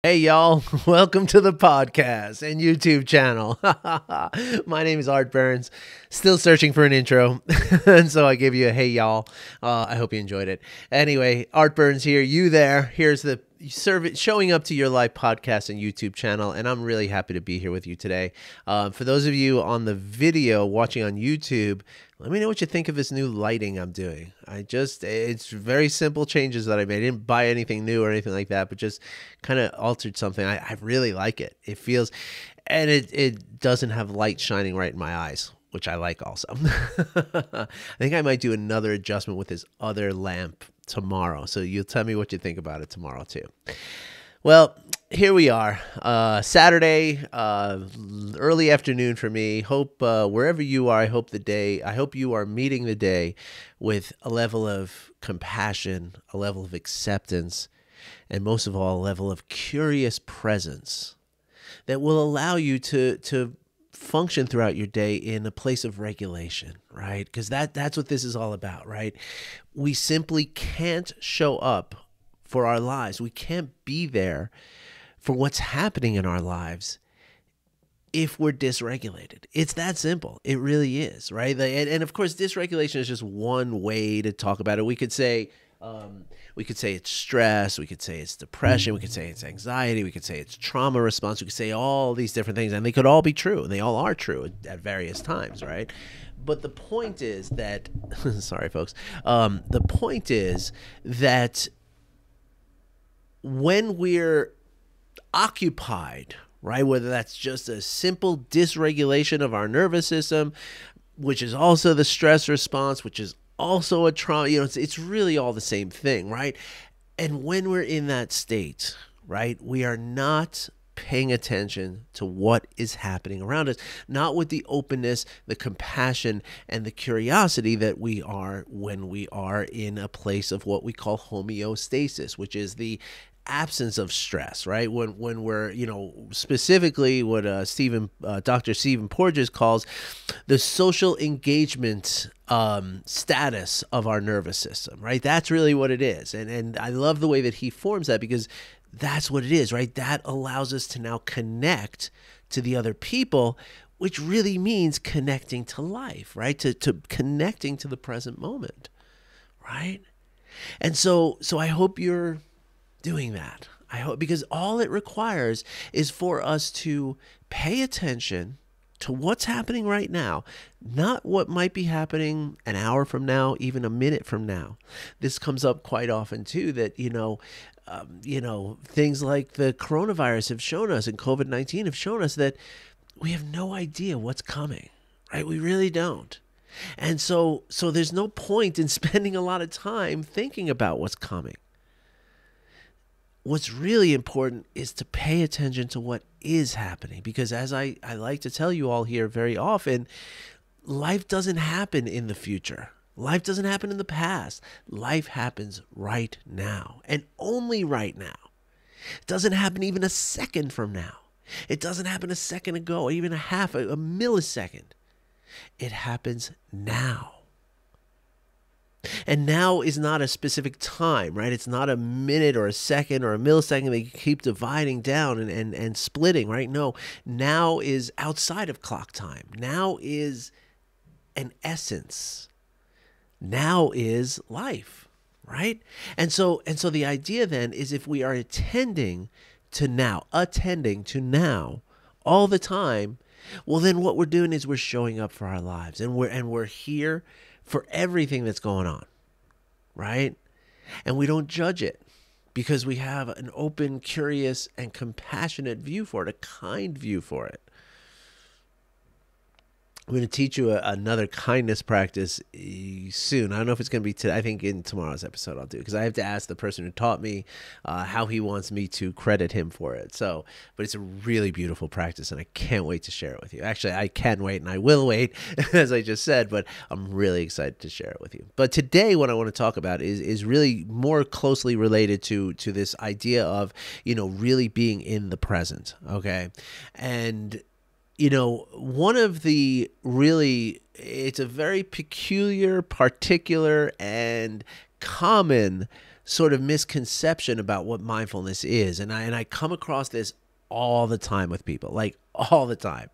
Hey y'all, welcome to the podcast and YouTube channel. My name is Art Burns, still searching for an intro, and so I give you a hey y'all. I hope you enjoyed it. Anyway, Art Burns here, you there. Here's the showing up to your live podcast and YouTube channel, and I'm really happy to be here with you today. For those of you on the video watching on YouTube, let me know what you think of this new lighting I'm doing. It's very simple changes that I made. I didn't buy anything new or anything like that, but just kind of altered something. I really like it. It feels, and it doesn't have light shining right in my eyes, which I like also. I think I might do another adjustment with this other lamp tomorrow. So you'll tell me what you think about it tomorrow too. Well, here we are, Saturday, early afternoon for me. Hope wherever you are, I hope you are meeting the day with a level of compassion, a level of acceptance, and most of all, a level of curious presence that will allow you to function throughout your day in a place of regulation, right? Because that's what this is all about, right? We simply can't show up for our lives. We can't be there for what's happening in our lives if we're dysregulated. It's that simple. It really is, right? And of course, dysregulation is just one way to talk about it. We could say it's stress. We could say it's depression. We could say it's anxiety. We could say it's trauma response. We could say all these different things, and they could all be true. They all are true at various times, right? But the point is that, sorry, folks. The point is that when we're occupied, right, whether that's just a simple dysregulation of our nervous system, which is also the stress response, which is also a trauma, it's really all the same thing, right? And when we're in that state, right, we are not paying attention to what is happening around us, not with the openness, the compassion, and the curiosity that we are when we are in a place of what we call homeostasis, which is the absence of stress, right? When we're, specifically what Dr. Stephen Porges calls the social engagement status of our nervous system, right? That's really what it is. And I love the way that he forms that, because that's what it is, right? That allows us to now connect to the other people, which really means connecting to life, right? To connecting to the present moment, right? And so I hope you're doing that. I hope, because all it requires is for us to pay attention to what's happening right now, not what might be happening an hour from now, even a minute from now. This comes up quite often too, that, things like the coronavirus have shown us, and COVID-19 have shown us that we have no idea what's coming, right? We really don't. And so there's no point in spending a lot of time thinking about what's coming. What's really important is to pay attention to what is happening, because as I like to tell you all here very often, life doesn't happen in the future. Life doesn't happen in the past. Life happens right now, and only right now. It doesn't happen even a second from now. It doesn't happen a second ago, even a millisecond. It happens now. And now is not a specific time, right? It's not a minute or a second or a millisecond. They keep dividing down and splitting, right? No, now is outside of clock time. Now is an essence. Now is life, right? And so the idea then is, if we are attending to now all the time, well, then what we're doing is we're showing up for our lives, and we're here for everything that's going on, right? And we don't judge it, because we have an open, curious, and compassionate view for it, a kind view for it. I'm going to teach you another kindness practice soon. I don't know if it's going to be today. I think in tomorrow's episode I'll do, because I have to ask the person who taught me how he wants me to credit him for it. But it's a really beautiful practice, and I can't wait to share it with you. Actually, I can wait, and I will wait, as I just said, but I'm really excited to share it with you. But today, what I want to talk about is really more closely related to this idea of, really being in the present, okay? And one of the it's a very peculiar, particular, and common sort of misconception about what mindfulness is. And I come across this all the time with people, like all the time.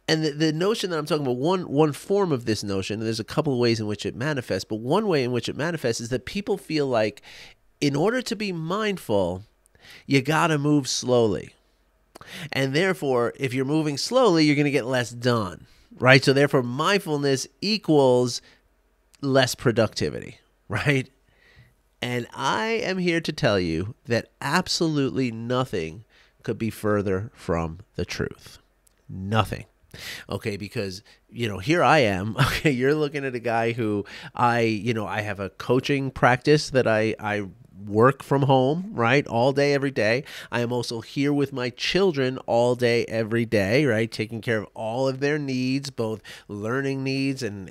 And the notion that I'm talking about, one form of this notion, and there's a couple of ways in which it manifests, but one way in which it manifests is that people feel like in order to be mindful, you got to move slowly. And therefore, if you're moving slowly, you're going to get less done, right? So therefore, mindfulness equals less productivity, right? And I am here to tell you that absolutely nothing could be further from the truth. Nothing. Okay, because, here I am. Okay, you're looking at a guy who I have a coaching practice that I work from home, right? All day, every day. I am also here with my children all day, every day, right? Taking care of all of their needs, both learning needs and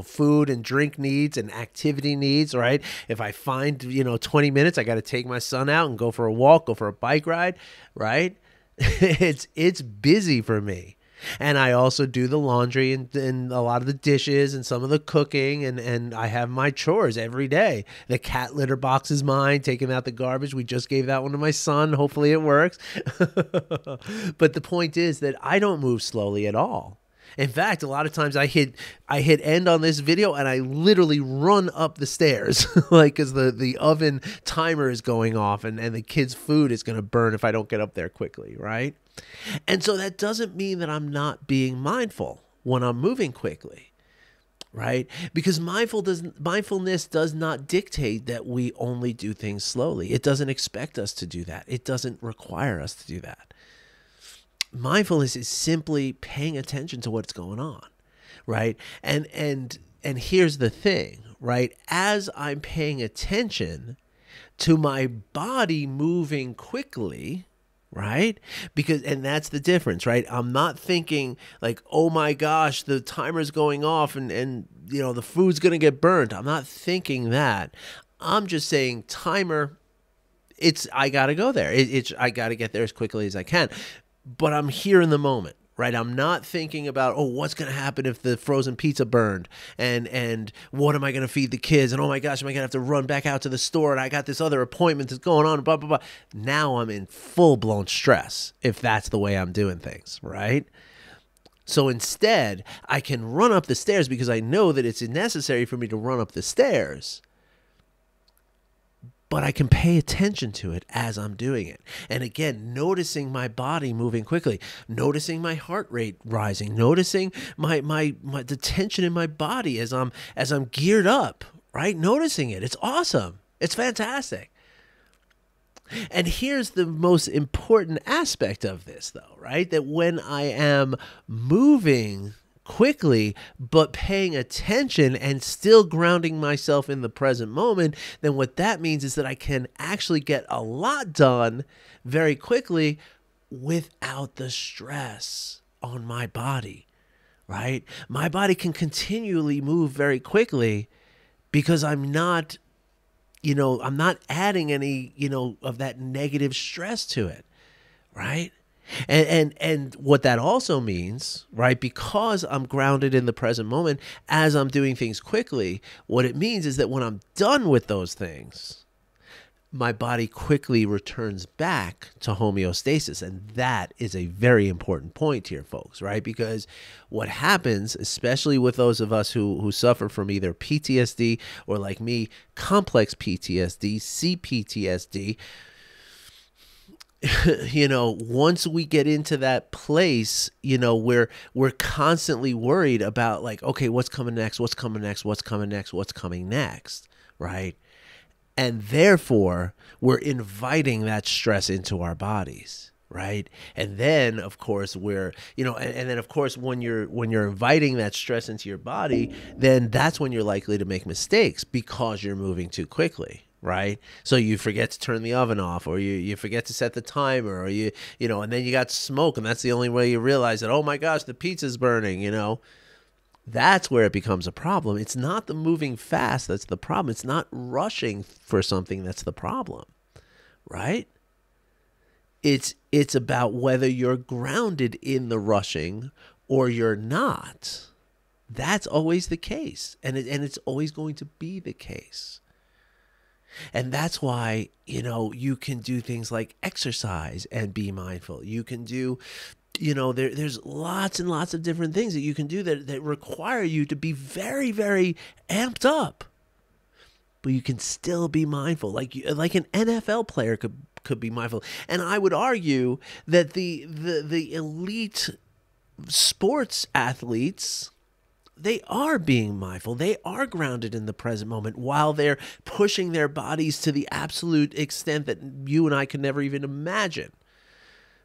food and drink needs and activity needs, right? If I find, 20 minutes, I got to take my son out and go for a walk, go for a bike ride, right? It's busy for me. And I also do the laundry and a lot of the dishes and some of the cooking, and I have my chores every day. The cat litter box is mine, taking out the garbage. We just gave that one to my son. Hopefully it works. But the point is that I don't move slowly at all. In fact, a lot of times I hit end on this video and I literally run up the stairs, like, because the oven timer is going off and the kids' food is going to burn if I don't get up there quickly, right? And so that doesn't mean that I'm not being mindful when I'm moving quickly, right? Because mindfulness does not dictate that we only do things slowly. It doesn't expect us to do that. It doesn't require us to do that. Mindfulness is simply paying attention to what's going on, right? And here's the thing, right? As I'm paying attention to my body moving quickly, right? And that's the difference, right? I'm not thinking like, oh my gosh, the timer's going off and the food's going to get burnt. I'm not thinking that. I'm just saying, timer, I got to go there. I got to get there as quickly as I can. But I'm here in the moment, right? I'm not thinking about, what's going to happen if the frozen pizza burned, and what am I going to feed the kids? And oh my gosh, am I going to have to run back out to the store? And I got this other appointment that's going on, blah, blah, blah. Now I'm in full-blown stress if that's the way I'm doing things, right? So instead, I can run up the stairs because I know that it's necessary for me to run up the stairs. But I can pay attention to it as I'm doing it. And again, noticing my body moving quickly, noticing my heart rate rising, noticing the tension in my body as I'm geared up, right? Noticing it. It's awesome. It's fantastic. And here's the most important aspect of this, though, right? That when I am moving quickly, but paying attention and still grounding myself in the present moment, then what that means is that I can actually get a lot done very quickly without the stress on my body, right? My body can continually move very quickly because I'm not adding any, of that negative stress to it, right? And what that also means, right, because I'm grounded in the present moment as I'm doing things quickly, what it means is that when I'm done with those things, my body quickly returns back to homeostasis. And that is a very important point here, folks, right? Because what happens, especially with those of us who suffer from either PTSD or, like me, complex PTSD, CPTSD, once we get into that place, we're constantly worried about, like, okay, what's coming next? What's coming next? What's coming next? What's coming next? Right? And therefore, we're inviting that stress into our bodies, right? And then, of course, when you're inviting that stress into your body, then that's when you're likely to make mistakes because you're moving too quickly. Right? So you forget to turn the oven off, or you forget to set the timer, or and then you got smoke, and that's the only way you realize that, oh my gosh, the pizza's burning, That's where it becomes a problem. It's not the moving fast that's the problem. It's not rushing for something that's the problem, right? It's about whether you're grounded in the rushing or you're not. That's always the case, and it's always going to be the case. And that's why, you can do things like exercise and be mindful. You can do, there's lots and lots of different things that you can do that require you to be very, very amped up. But you can still be mindful. Like an NFL player could be mindful. And I would argue that the elite sports athletes, they are being mindful. They are grounded in the present moment while they're pushing their bodies to the absolute extent that you and I could never even imagine.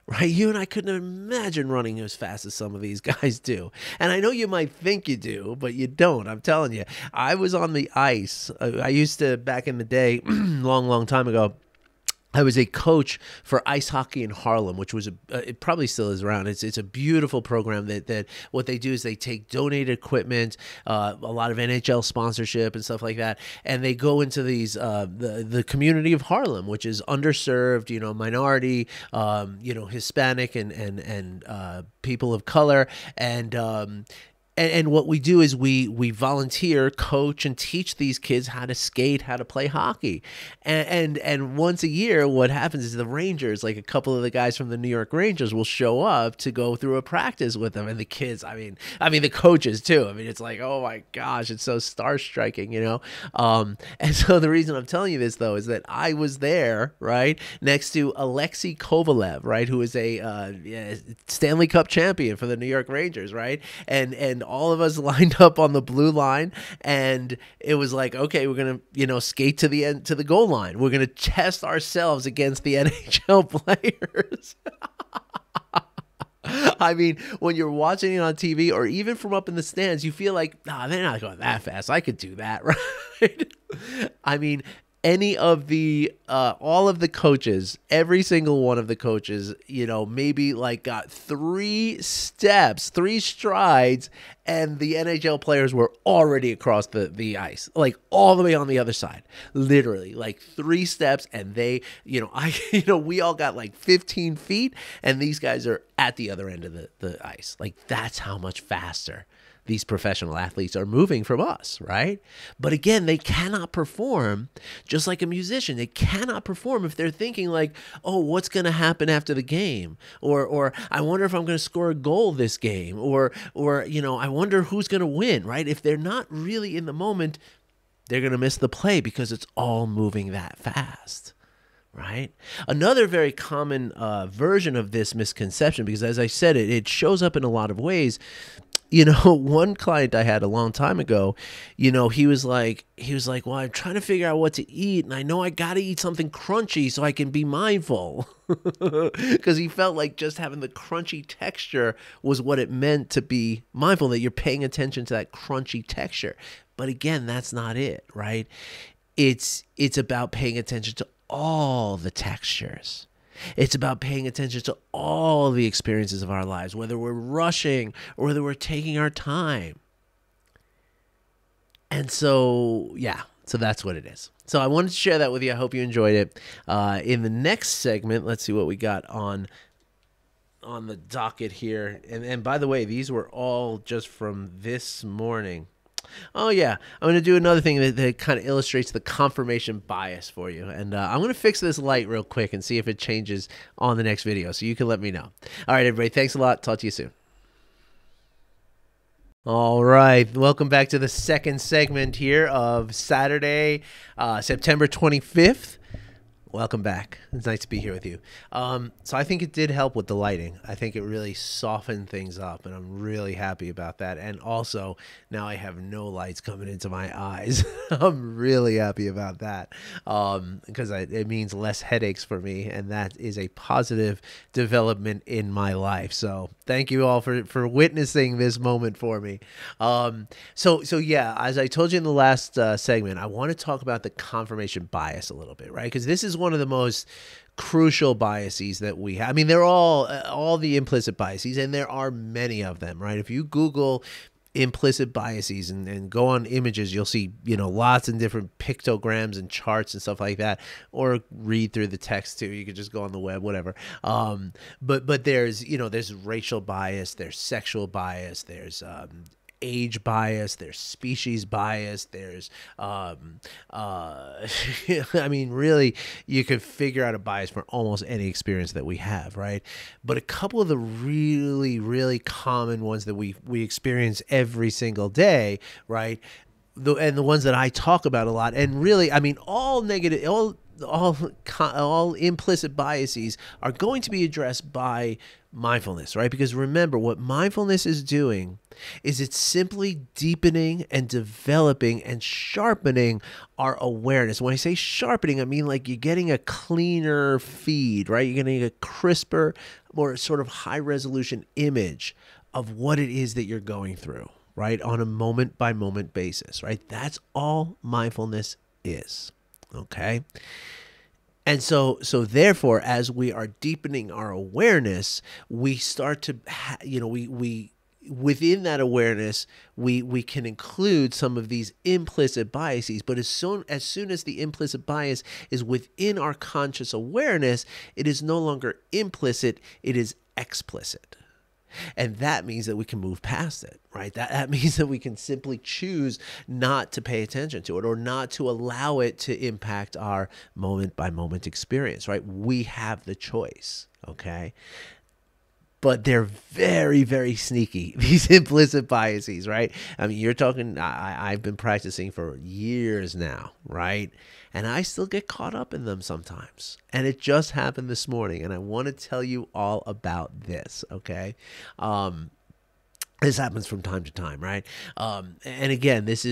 Right? You and I couldn't imagine running as fast as some of these guys do. And I know you might think you do, but you don't. I'm telling you. I was on the ice. I used to, back in the day, long, long time ago, I was a coach for ice hockey in Harlem, which was it probably still is around. It's a beautiful program that what they do is they take donated equipment, a lot of NHL sponsorship and stuff like that, and they go into these the community of Harlem, which is underserved, minority, Hispanic and people of color, and what we do is we volunteer, coach, and teach these kids how to skate, how to play hockey. And once a year, what happens is the Rangers, like a couple of the guys from the New York Rangers, will show up to go through a practice with them. And the kids, I mean the coaches too. I mean, it's like, oh my gosh, it's so star-striking, And so the reason I'm telling you this, though, is that I was there, right, next to Alexei Kovalev, right, who is a Stanley Cup champion for the New York Rangers, right, and all of us lined up on the blue line, and it was like, okay, we're gonna skate to the end, to the goal line. We're gonna test ourselves against the NHL players. I mean, when you're watching it on TV or even from up in the stands, you feel like, they're not going that fast. I could do that, right? I mean, any of all of the coaches, every single one of the coaches, maybe like got 3 steps, 3 strides, and the NHL players were already across the ice, like all the way on the other side, literally like 3 steps. And they, we all got like 15 feet, and these guys are at the other end of the ice. Like, that's how much faster these professional athletes are moving from us, right? But again, they cannot perform just like a musician. They cannot perform if they're thinking like, oh, what's going to happen after the game? Or I wonder if I'm going to score a goal this game. Or I wonder who's going to win, right? If they're not really in the moment, they're going to miss the play because it's all moving that fast. Right? Another very common version of this misconception, because as I said, it shows up in a lot of ways. One client I had a long time ago, he was like, well, I'm trying to figure out what to eat, and I know I got to eat something crunchy so I can be mindful. Because he felt like just having the crunchy texture was what it meant to be mindful, that you're paying attention to that crunchy texture. But again, that's not it, right? It's about paying attention to all the textures. It's about paying attention to all the experiences of our lives, whether we're rushing or whether we're taking our time. And so that's what it is. So I wanted to share that with you. I hope you enjoyed it. In the next segment, let's see what we got on the docket here. And by the way, these were all just from this morning. Oh, yeah. I'm going to do another thing that kind of illustrates the confirmation bias for you. And I'm going to fix this light real quick and see if it changes on the next video, so you can let me know. All right, everybody. Thanks a lot. Talk to you soon. All right. Welcome back to the second segment here of Saturday, September 25th. Welcome back. It's nice to be here with you. So I think it did help with the lighting. I think it really softened things up, and I'm really happy about that. And also, now I have no lights coming into my eyes. I'm really happy about that, because it means less headaches for me, and that is a positive development in my life. So thank you all for witnessing this moment for me. So yeah, as I told you in the last segment, I want to talk about the confirmation bias a little bit, right? Because this is one of the most crucial biases that we have. I mean, they're all the implicit biases, and there are many of them, right? If you Google implicit biases and go on images, you'll see, lots of different pictograms and charts and stuff like that, or read through the text too. You could just go on the web, whatever. But there's, there's racial bias, there's sexual bias, there's age bias, there's species bias, there's, I mean, really, you could figure out a bias for almost any experience that we have, right? But a couple of the really, really common ones that we experience every single day, right? And the ones that I talk about a lot, and really, I mean, all negative, all implicit biases are going to be addressed by mindfulness, right? Because remember, what mindfulness is doing is it's simply deepening and developing and sharpening our awareness. When I say sharpening, I mean like you're getting a cleaner feed, right? You're getting a crisper, more sort of high resolution image of what it is that you're going through, right? On a moment by moment basis, right? That's all mindfulness is. Okay. And so therefore, as we are deepening our awareness, we start to, we within that awareness, we can include some of these implicit biases. But as soon as the implicit bias is within our conscious awareness, it is no longer implicit, it is explicit. And that means that we can move past it, right? That means that we can simply choose not to pay attention to it or not to allow it to impact our moment by moment experience, right? We have the choice, okay? But they're very, very sneaky, these implicit biases, right? I mean, you're talking, I've been practicing for years now, right? And I still get caught up in them sometimes. And it just happened this morning, and I want to tell you all about this, okay? This happens from time to time, right? And again, this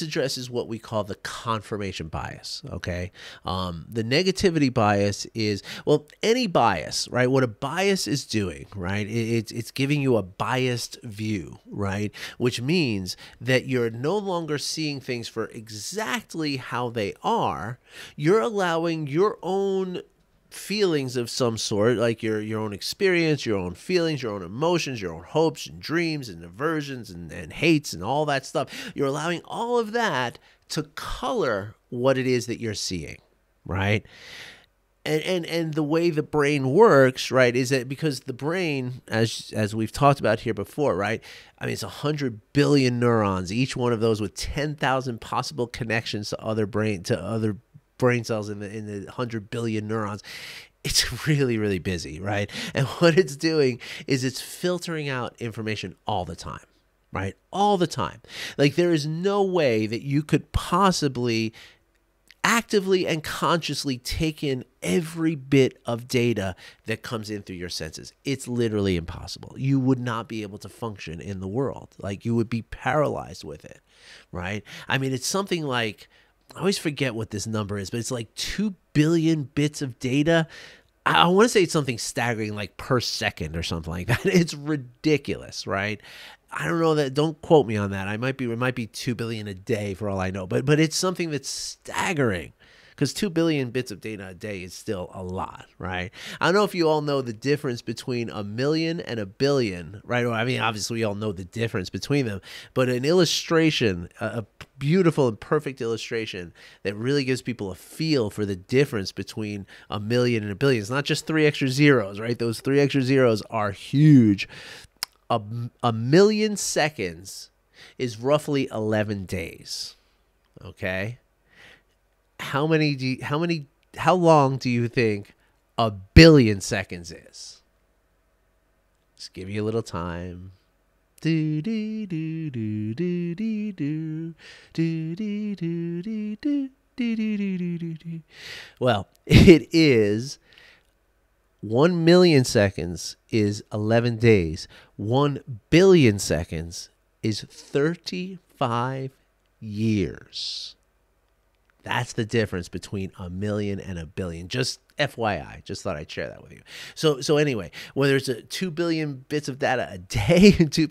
addresses what we call the confirmation bias, okay? The negativity bias is, well, any bias, right? What a bias is doing, right? It's giving you a biased view, right? Which means that you're no longer seeing things for exactly how they are. You're allowing your own feelings of some sort, like your own experience, your own feelings, your own emotions, your own hopes and dreams and aversions and hates and all that stuff. You're allowing all of that to color what it is that you're seeing, right? And the way the brain works, right, is that because the brain, as we've talked about here before, right? I mean, it's 100 billion neurons, each one of those with 10,000 possible connections to other brain cells in the 100 billion neurons. It's really, really busy, right? And what it's doing is it's filtering out information all the time, right? All the time. Like there is no way that you could possibly actively and consciously take in every bit of data that comes in through your senses. It's literally impossible. You would not be able to function in the world. Like you would be paralyzed with it, right? I mean, it's something like, I always forget what this number is, but it's like 2 billion bits of data. I want to say it's something staggering, like per second or something like that. It's ridiculous, right? I don't know that. Don't quote me on that. It might be 2 billion a day for all I know, but it's something that's staggering. Because 2 billion bits of data a day is still a lot, right? I don't know if you all know the difference between a million and a billion, right? Well, I mean, obviously we all know the difference between them, but an illustration, a beautiful and perfect illustration that really gives people a feel for the difference between a million and a billion. It's not just 3 extra zeros, right? Those 3 extra zeros are huge. A million seconds is roughly 11 days, okay? How long do you think a billion seconds is? Just give you a little time. Do do do do do do do do do do do do do do. Well, it is 1 million seconds is 11 days. 1 billion seconds is 35 years. That's the difference between a million and a billion. Just FYI, just thought I'd share that with you. So anyway, whether it's 2 billion bits of data a day, 2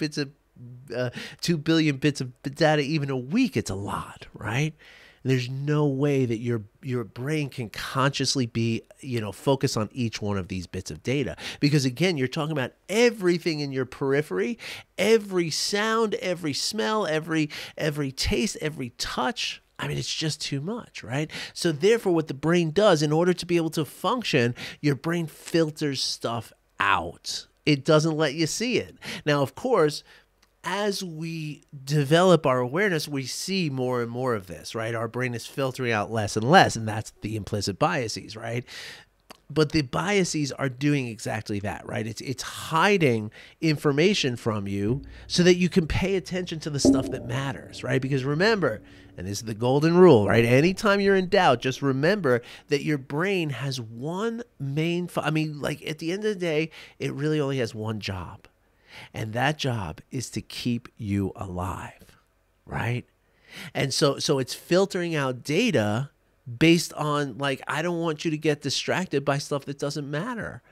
billion bits of data even a week, it's a lot, right? There's no way that your brain can consciously be, focus on each one of these bits of data. Because again, you're talking about everything in your periphery, every sound, every smell, every taste, every touch. I mean, it's just too much, right? So therefore, what the brain does, in order to be able to function, your brain filters stuff out. It doesn't let you see it. Now, of course, as we develop our awareness, we see more and more of this, right? Our brain is filtering out less and less, and that's the implicit biases, right? But the biases are doing exactly that, right? It's hiding information from you so that you can pay attention to the stuff that matters, right? Because remember, and this is the golden rule, right? Anytime you're in doubt, just remember that your brain has one main, like at the end of the day, it really only has one job. And that job is to keep you alive, right? And so it's filtering out data based on, like, I don't want you to get distracted by stuff that doesn't matter.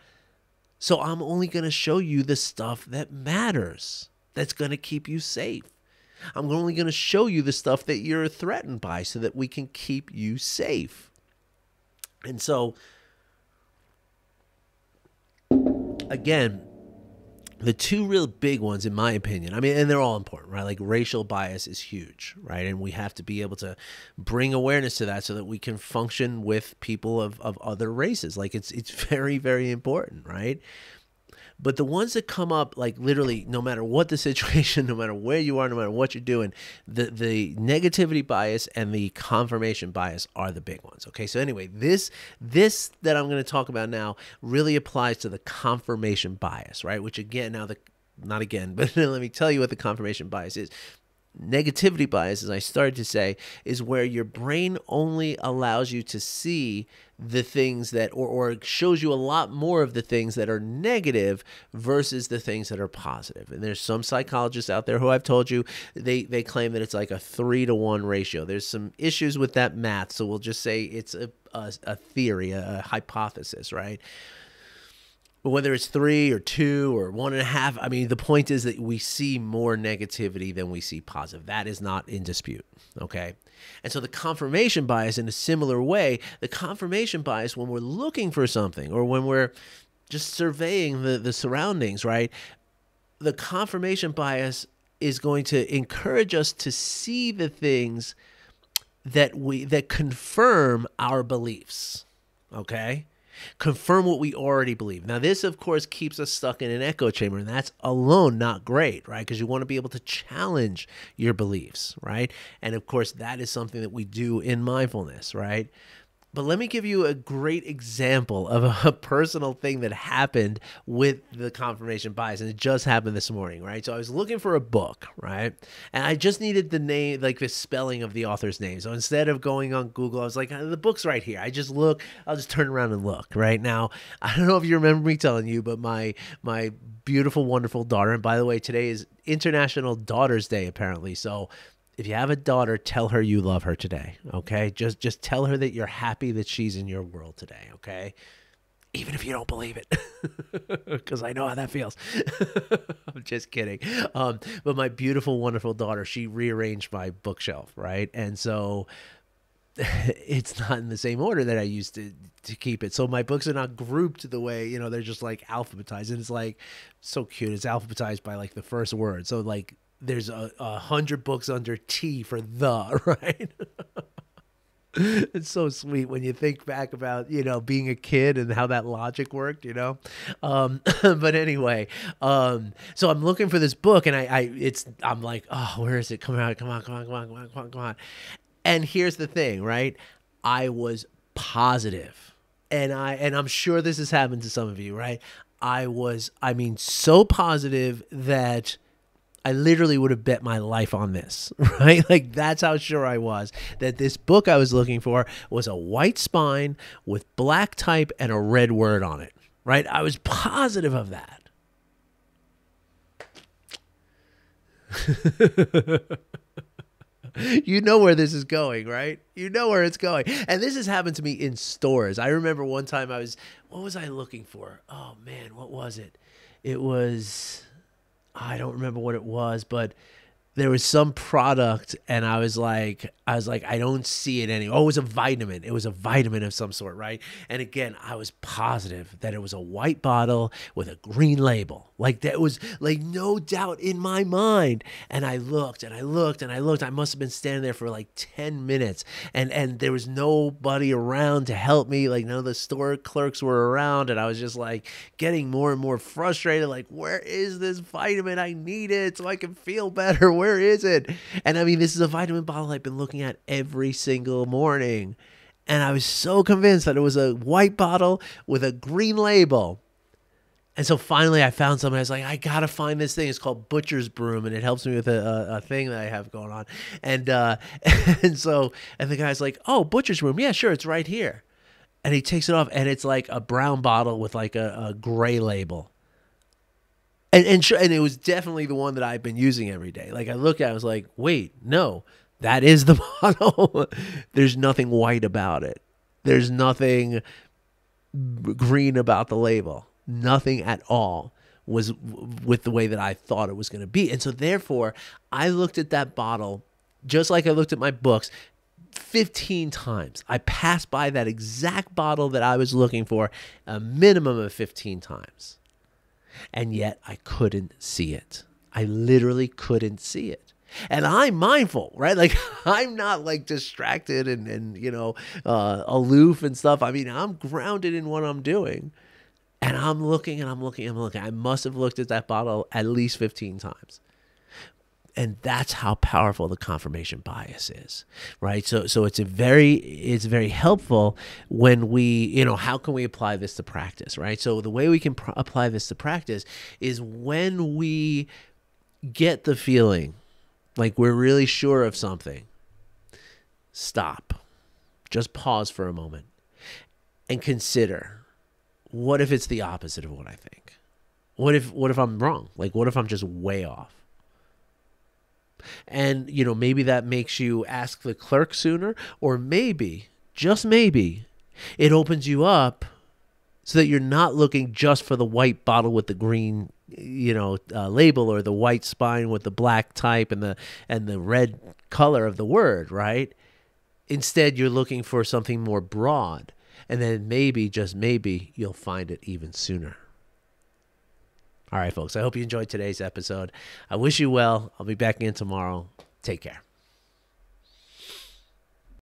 So I'm only going to show you the stuff that matters, that's going to keep you safe. I'm only going to show you the stuff that you're threatened by so that we can keep you safe. And so, again, the two real big ones, in my opinion, and they're all important, right? Like racial bias is huge, right? And we have to be able to bring awareness to that so that we can function with people of other races. Like it's very, very important, right? But the ones that come up, like literally, no matter what the situation, no matter where you are, no matter what you're doing, the negativity bias and the confirmation bias are the big ones. Okay, so anyway, this that I'm going to talk about now really applies to the confirmation bias, right? Which again, not again, but let me tell you what the confirmation bias is. Negativity bias, as I started to say, is where your brain only allows you to see the things that, or shows you a lot more of the things that are negative versus the things that are positive. And there's some psychologists out there who I've told you, they claim that it's like a 3-to-1 ratio. There's some issues with that math, so we'll just say it's a theory, a hypothesis, right? Whether it's 3 or 2 or 1.5, the point is that we see more negativity than we see positive. That is not in dispute, okay? And so the confirmation bias, in a similar way, the confirmation bias when we're looking for something or when we're just surveying the surroundings, right? The confirmation bias is going to encourage us to see the things that confirm our beliefs, okay? Confirm what we already believe. Now, this, of course, keeps us stuck in an echo chamber, and that's alone not great, right? Because you want to be able to challenge your beliefs, right? And, of course, that is something that we do in mindfulness, right? But let me give you a great example of a personal thing that happened with the confirmation bias, and it just happened this morning, right? So I was looking for a book, right? And I just needed the name, like the spelling of the author's name. So instead of going on Google, I was like, the book's right here. I'll just turn around and look, right? Now, I don't know if you remember me telling you, but my beautiful, wonderful daughter, and by the way, today is International Daughter's Day, apparently, so if you have a daughter, tell her you love her today, okay? Just tell her that you're happy that she's in your world today, okay? Even if you don't believe it, because I know how that feels. I'm just kidding. But my beautiful, wonderful daughter, she rearranged my bookshelf, right? And so it's not in the same order that I used to keep it. So my books are not grouped the way, they're just like alphabetized. And it's like so cute. It's alphabetized by like the first word. So like, there's 100 books under T for the, right? It's so sweet when you think back about, being a kid and how that logic worked, But anyway, so I'm looking for this book and I'm like, oh, where is it? Come on. And here's the thing, right? I was positive. And I'm sure this has happened to some of you, right? So positive that I literally would have bet my life on this, right? Like that's how sure I was that this book I was looking for was a white spine with black type and a red word on it, right? I was positive of that. You know where this is going, right? You know where it's going. And this has happened to me in stores. I remember one time what was I looking for? Oh man, what was it? I don't remember what it was, but there was some product, and I was like, I don't see it anymore. Oh, it was a vitamin. It was a vitamin of some sort, right? And again, I was positive that it was a white bottle with a green label. Like, that was like no doubt in my mind. And I looked and I looked and I looked. I must have been standing there for like 10 minutes, and there was nobody around to help me. Like, none of the store clerks were around, and I was just like getting more and more frustrated. Like, where is this vitamin? I need it so I can feel better. Where is it? And I mean, this is a vitamin bottle I've been looking at every single morning. And I was so convinced that it was a white bottle with a green label. And so finally I found something. I was like, I got to find this thing. It's called Butcher's Broom, and it helps me with a thing that I have going on. And and the guy's like, oh, Butcher's Broom. Yeah, sure. It's right here. And he takes it off, and it's like a brown bottle with like a gray label. And it was definitely the one that I've been using every day. Like, I looked at it, I was like, wait, no, that is the bottle. There's nothing white about it. There's nothing green about the label. Nothing at all was with the way that I thought it was going to be. And so therefore, I looked at that bottle just like I looked at my books 15 times. I passed by that exact bottle that I was looking for a minimum of 15 times. And yet I couldn't see it. I literally couldn't see it. And I'm mindful, right? Like, I'm not like distracted and aloof and stuff. I mean, I'm grounded in what I'm doing. And I'm looking and I'm looking and I'm looking. I must have looked at that bottle at least 15 times. And that's how powerful the confirmation bias is, right? So it's very helpful when we, how can we apply this to practice, right? So the way we can apply this to practice is when we get the feeling like we're really sure of something, stop, just pause for a moment and consider, what if it's the opposite of what I think? What if I'm wrong? Like, what if I'm just way off? And, maybe that makes you ask the clerk sooner, or maybe, just maybe, it opens you up so that you're not looking just for the white bottle with the green, label, or the white spine with the black type and the red color of the word, right? Instead, you're looking for something more broad, and then maybe, just maybe, you'll find it even sooner. All right, folks, I hope you enjoyed today's episode. I wish you well. I'll be back in tomorrow. Take care.